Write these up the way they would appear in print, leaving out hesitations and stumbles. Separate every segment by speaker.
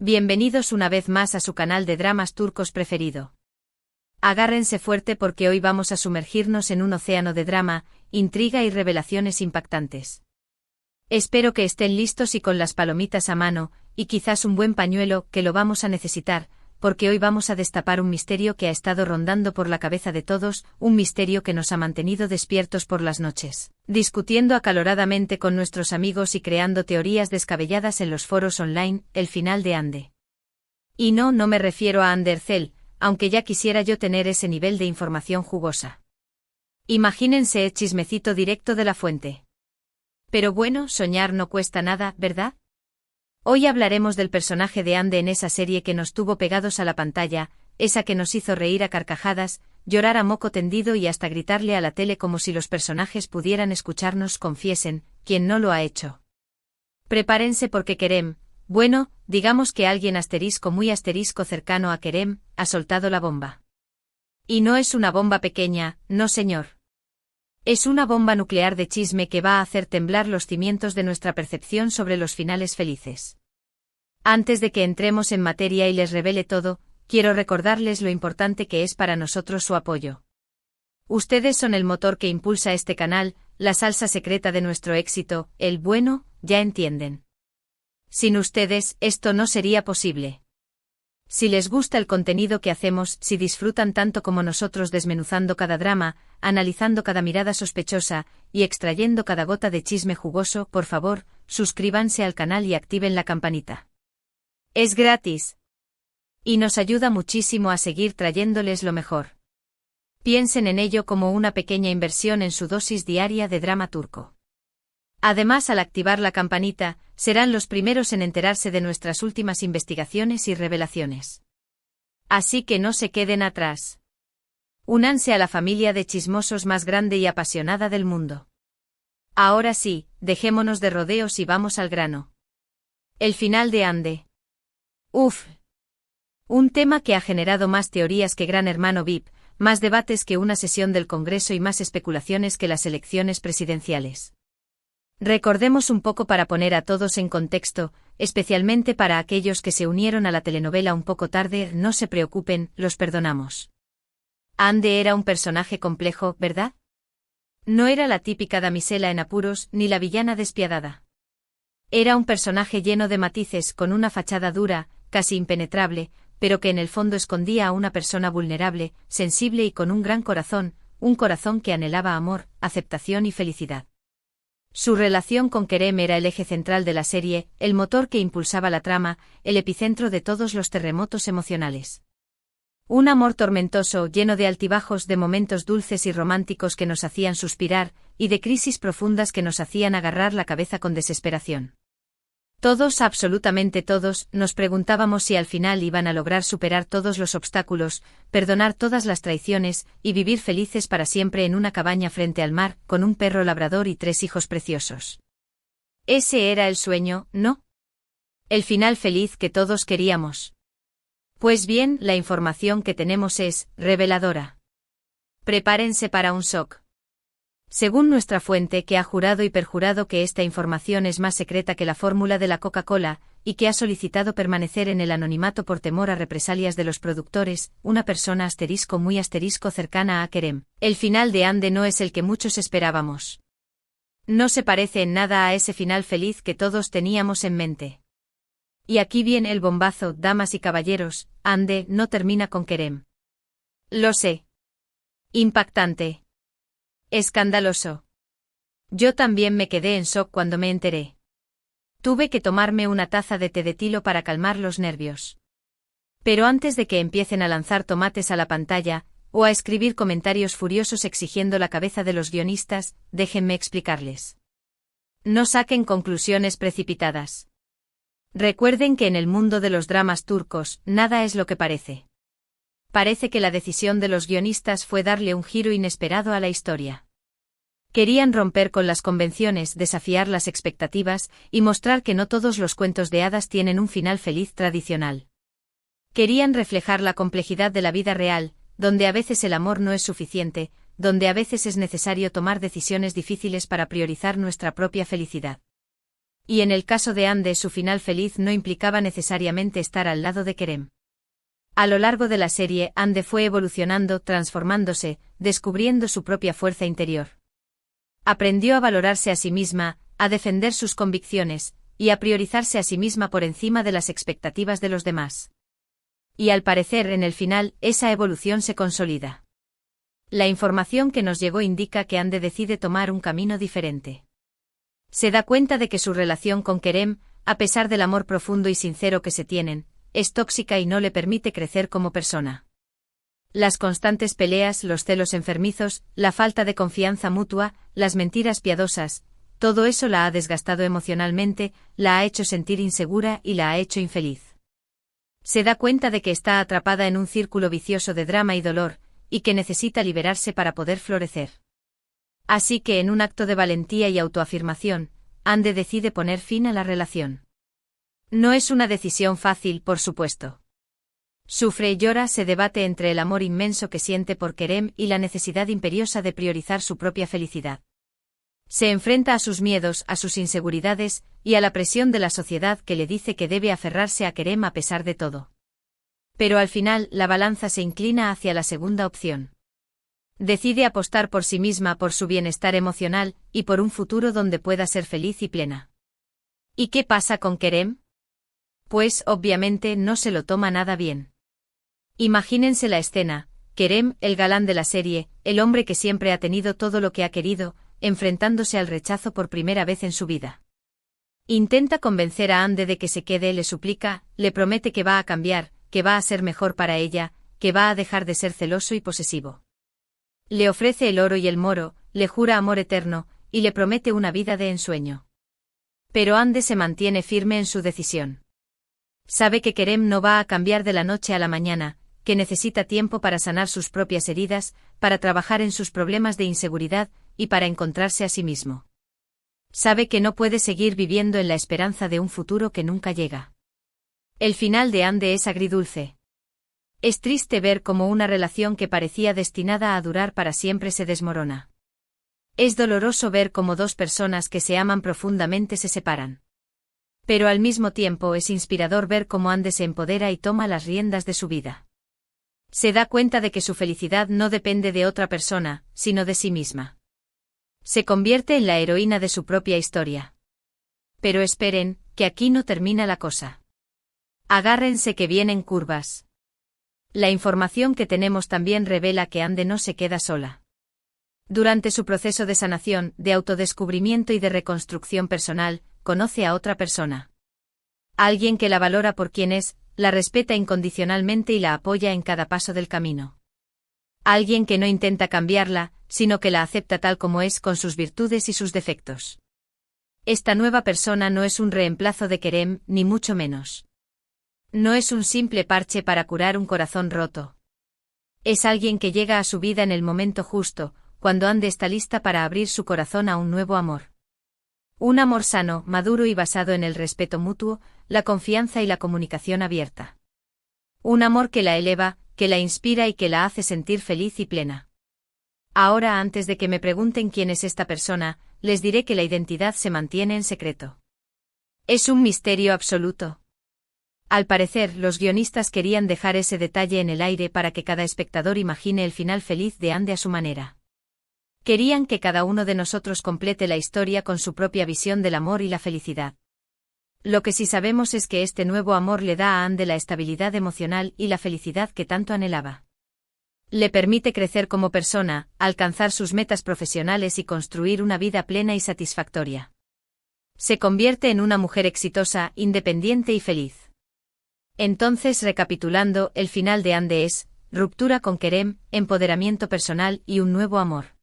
Speaker 1: Bienvenidos una vez más a su canal de dramas turcos preferido. Agárrense fuerte porque hoy vamos a sumergirnos en un océano de drama, intriga y revelaciones impactantes. Espero que estén listos y con las palomitas a mano, y quizás un buen pañuelo, que lo vamos a necesitar, porque hoy vamos a destapar un misterio que ha estado rondando por la cabeza de todos, un misterio que nos ha mantenido despiertos por las noches, discutiendo acaloradamente con nuestros amigos y creando teorías descabelladas en los foros online, el final de Ande. Y no me refiero a Andercel, aunque ya quisiera yo tener ese nivel de información jugosa. Imagínense chismecito directo de la fuente. Pero bueno, soñar no cuesta nada, ¿verdad? Hoy hablaremos del personaje de Ande en esa serie que nos tuvo pegados a la pantalla, esa que nos hizo reír a carcajadas, llorar a moco tendido y hasta gritarle a la tele como si los personajes pudieran escucharnos. Confiesen, quien no lo ha hecho. Prepárense porque Kerem, bueno, digamos que alguien muy asterisco cercano a Kerem, ha soltado la bomba. Y no es una bomba pequeña, no señor. Es una bomba nuclear de chisme que va a hacer temblar los cimientos de nuestra percepción sobre los finales felices. Antes de que entremos en materia y les revele todo, quiero recordarles lo importante que es para nosotros su apoyo. Ustedes son el motor que impulsa este canal, la salsa secreta de nuestro éxito, el bueno, ya entienden. Sin ustedes, esto no sería posible. Si les gusta el contenido que hacemos, si disfrutan tanto como nosotros desmenuzando cada drama, analizando cada mirada sospechosa, y extrayendo cada gota de chisme jugoso, por favor, suscríbanse al canal y activen la campanita. Es gratis. Y nos ayuda muchísimo a seguir trayéndoles lo mejor. Piensen en ello como una pequeña inversión en su dosis diaria de drama turco. Además, al activar la campanita, serán los primeros en enterarse de nuestras últimas investigaciones y revelaciones. Así que no se queden atrás. Únanse a la familia de chismosos más grande y apasionada del mundo. Ahora sí, dejémonos de rodeos y vamos al grano. El final de Ande. Uf. Un tema que ha generado más teorías que Gran Hermano VIP, más debates que una sesión del Congreso y más especulaciones que las elecciones presidenciales. Recordemos un poco para poner a todos en contexto, especialmente para aquellos que se unieron a la telenovela un poco tarde. No se preocupen, los perdonamos. Ande era un personaje complejo, ¿verdad? No era la típica damisela en apuros, ni la villana despiadada. Era un personaje lleno de matices, con una fachada dura, casi impenetrable, pero que en el fondo escondía a una persona vulnerable, sensible y con un gran corazón, un corazón que anhelaba amor, aceptación y felicidad. Su relación con Kerem era el eje central de la serie, el motor que impulsaba la trama, el epicentro de todos los terremotos emocionales. Un amor tormentoso, lleno de altibajos, de momentos dulces y románticos que nos hacían suspirar, y de crisis profundas que nos hacían agarrar la cabeza con desesperación. Todos, absolutamente todos, nos preguntábamos si al final iban a lograr superar todos los obstáculos, perdonar todas las traiciones, y vivir felices para siempre en una cabaña frente al mar, con un perro labrador y 3 hijos preciosos. Ese era el sueño, ¿no? El final feliz que todos queríamos. Pues bien, la información que tenemos es reveladora. Prepárense para un shock. Según nuestra fuente, que ha jurado y perjurado que esta información es más secreta que la fórmula de la Coca-Cola, y que ha solicitado permanecer en el anonimato por temor a represalias de los productores, una persona muy asterisco cercana a Kerem, el final de Ande no es el que muchos esperábamos. No se parece en nada a ese final feliz que todos teníamos en mente. Y aquí viene el bombazo, damas y caballeros, Ande no termina con Kerem. Lo sé. Impactante. Escandaloso. Yo también me quedé en shock cuando me enteré. Tuve que tomarme una taza de té de tilo para calmar los nervios. Pero antes de que empiecen a lanzar tomates a la pantalla, o a escribir comentarios furiosos exigiendo la cabeza de los guionistas, déjenme explicarles. No saquen conclusiones precipitadas. Recuerden que en el mundo de los dramas turcos, nada es lo que parece. Parece que la decisión de los guionistas fue darle un giro inesperado a la historia. Querían romper con las convenciones, desafiar las expectativas, y mostrar que no todos los cuentos de hadas tienen un final feliz tradicional. Querían reflejar la complejidad de la vida real, donde a veces el amor no es suficiente, donde a veces es necesario tomar decisiones difíciles para priorizar nuestra propia felicidad. Y en el caso de Ande, su final feliz no implicaba necesariamente estar al lado de Kerem. A lo largo de la serie, Ande fue evolucionando, transformándose, descubriendo su propia fuerza interior. Aprendió a valorarse a sí misma, a defender sus convicciones, y a priorizarse a sí misma por encima de las expectativas de los demás. Y al parecer, en el final, esa evolución se consolida. La información que nos llegó indica que Ande decide tomar un camino diferente. Se da cuenta de que su relación con Kerem, a pesar del amor profundo y sincero que se tienen, es tóxica y no le permite crecer como persona. Las constantes peleas, los celos enfermizos, la falta de confianza mutua, las mentiras piadosas, todo eso la ha desgastado emocionalmente, la ha hecho sentir insegura y la ha hecho infeliz. Se da cuenta de que está atrapada en un círculo vicioso de drama y dolor, y que necesita liberarse para poder florecer. Así que en un acto de valentía y autoafirmación, Ande decide poner fin a la relación. No es una decisión fácil, por supuesto. Sufre y llora, se debate entre el amor inmenso que siente por Kerem y la necesidad imperiosa de priorizar su propia felicidad. Se enfrenta a sus miedos, a sus inseguridades, y a la presión de la sociedad que le dice que debe aferrarse a Kerem a pesar de todo. Pero al final, la balanza se inclina hacia la segunda opción. Decide apostar por sí misma, por su bienestar emocional, y por un futuro donde pueda ser feliz y plena. ¿Y qué pasa con Kerem? Pues, obviamente, no se lo toma nada bien. Imagínense la escena: Kerem, el galán de la serie, el hombre que siempre ha tenido todo lo que ha querido, enfrentándose al rechazo por primera vez en su vida. Intenta convencer a Ande de que se quede, le suplica, le promete que va a cambiar, que va a ser mejor para ella, que va a dejar de ser celoso y posesivo. Le ofrece el oro y el moro, le jura amor eterno, y le promete una vida de ensueño. Pero Ande se mantiene firme en su decisión. Sabe que Kerem no va a cambiar de la noche a la mañana, que necesita tiempo para sanar sus propias heridas, para trabajar en sus problemas de inseguridad, y para encontrarse a sí mismo. Sabe que no puede seguir viviendo en la esperanza de un futuro que nunca llega. El final de Ande es agridulce. Es triste ver cómo una relación que parecía destinada a durar para siempre se desmorona. Es doloroso ver cómo dos personas que se aman profundamente se separan. Pero al mismo tiempo es inspirador ver cómo Ande se empodera y toma las riendas de su vida. Se da cuenta de que su felicidad no depende de otra persona, sino de sí misma. Se convierte en la heroína de su propia historia. Pero esperen, que aquí no termina la cosa. Agárrense que vienen curvas. La información que tenemos también revela que Ande no se queda sola. Durante su proceso de sanación, de autodescubrimiento y de reconstrucción personal, conoce a otra persona. Alguien que la valora por quien es, la respeta incondicionalmente y la apoya en cada paso del camino. Alguien que no intenta cambiarla, sino que la acepta tal como es, con sus virtudes y sus defectos. Esta nueva persona no es un reemplazo de Kerem, ni mucho menos. No es un simple parche para curar un corazón roto. Es alguien que llega a su vida en el momento justo, cuando Ande está lista para abrir su corazón a un nuevo amor. Un amor sano, maduro y basado en el respeto mutuo, la confianza y la comunicación abierta. Un amor que la eleva, que la inspira y que la hace sentir feliz y plena. Ahora, antes de que me pregunten quién es esta persona, les diré que la identidad se mantiene en secreto. Es un misterio absoluto. Al parecer, los guionistas querían dejar ese detalle en el aire para que cada espectador imagine el final feliz de Ande a su manera. Querían que cada uno de nosotros complete la historia con su propia visión del amor y la felicidad. Lo que sí sabemos es que este nuevo amor le da a Ande la estabilidad emocional y la felicidad que tanto anhelaba. Le permite crecer como persona, alcanzar sus metas profesionales y construir una vida plena y satisfactoria. Se convierte en una mujer exitosa, independiente y feliz. Entonces, recapitulando, el final de Ande es: ruptura con Kerem, empoderamiento personal y un nuevo amor.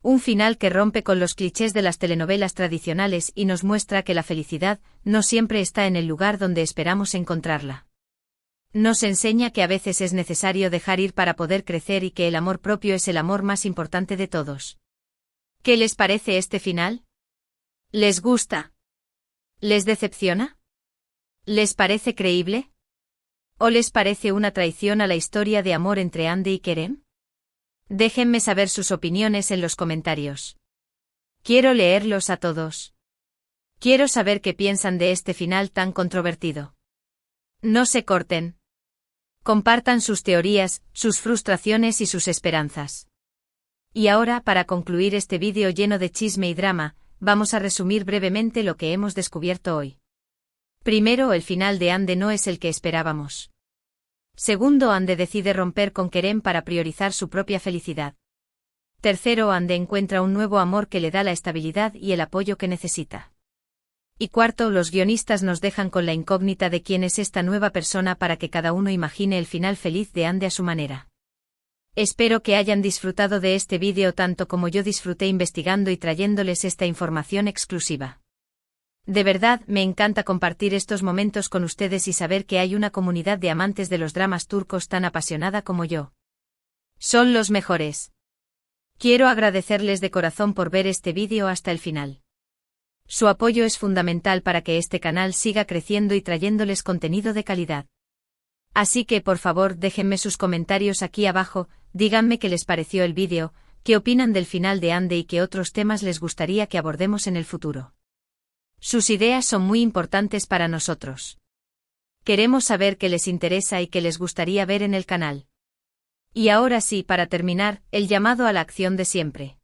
Speaker 1: Un final que rompe con los clichés de las telenovelas tradicionales y nos muestra que la felicidad no siempre está en el lugar donde esperamos encontrarla. Nos enseña que a veces es necesario dejar ir para poder crecer y que el amor propio es el amor más importante de todos. ¿Qué les parece este final? ¿Les gusta? ¿Les decepciona? ¿Les parece creíble? ¿O les parece una traición a la historia de amor entre Ande y Kerem? Déjenme saber sus opiniones en los comentarios. Quiero leerlos a todos. Quiero saber qué piensan de este final tan controvertido. No se corten. Compartan sus teorías, sus frustraciones y sus esperanzas. Y ahora, para concluir este vídeo lleno de chisme y drama, vamos a resumir brevemente lo que hemos descubierto hoy. Primero, el final de Ande no es el que esperábamos. Segundo, Ande decide romper con Kerem para priorizar su propia felicidad. Tercero, Ande encuentra un nuevo amor que le da la estabilidad y el apoyo que necesita. Y cuarto, los guionistas nos dejan con la incógnita de quién es esta nueva persona para que cada uno imagine el final feliz de Ande a su manera. Espero que hayan disfrutado de este vídeo tanto como yo disfruté investigando y trayéndoles esta información exclusiva. De verdad, me encanta compartir estos momentos con ustedes y saber que hay una comunidad de amantes de los dramas turcos tan apasionada como yo. Son los mejores. Quiero agradecerles de corazón por ver este vídeo hasta el final. Su apoyo es fundamental para que este canal siga creciendo y trayéndoles contenido de calidad. Así que por favor déjenme sus comentarios aquí abajo, díganme qué les pareció el vídeo, qué opinan del final de Ande y qué otros temas les gustaría que abordemos en el futuro. Sus ideas son muy importantes para nosotros. Queremos saber qué les interesa y qué les gustaría ver en el canal. Y ahora sí, para terminar, el llamado a la acción de siempre.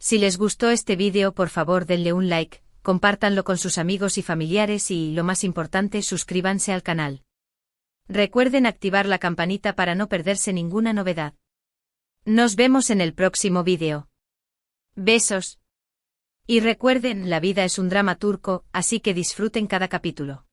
Speaker 1: Si les gustó este vídeo, por favor denle un like, compártanlo con sus amigos y familiares y, lo más importante, suscríbanse al canal. Recuerden activar la campanita para no perderse ninguna novedad. Nos vemos en el próximo vídeo. Besos. Y recuerden, la vida es un drama turco, así que disfruten cada capítulo.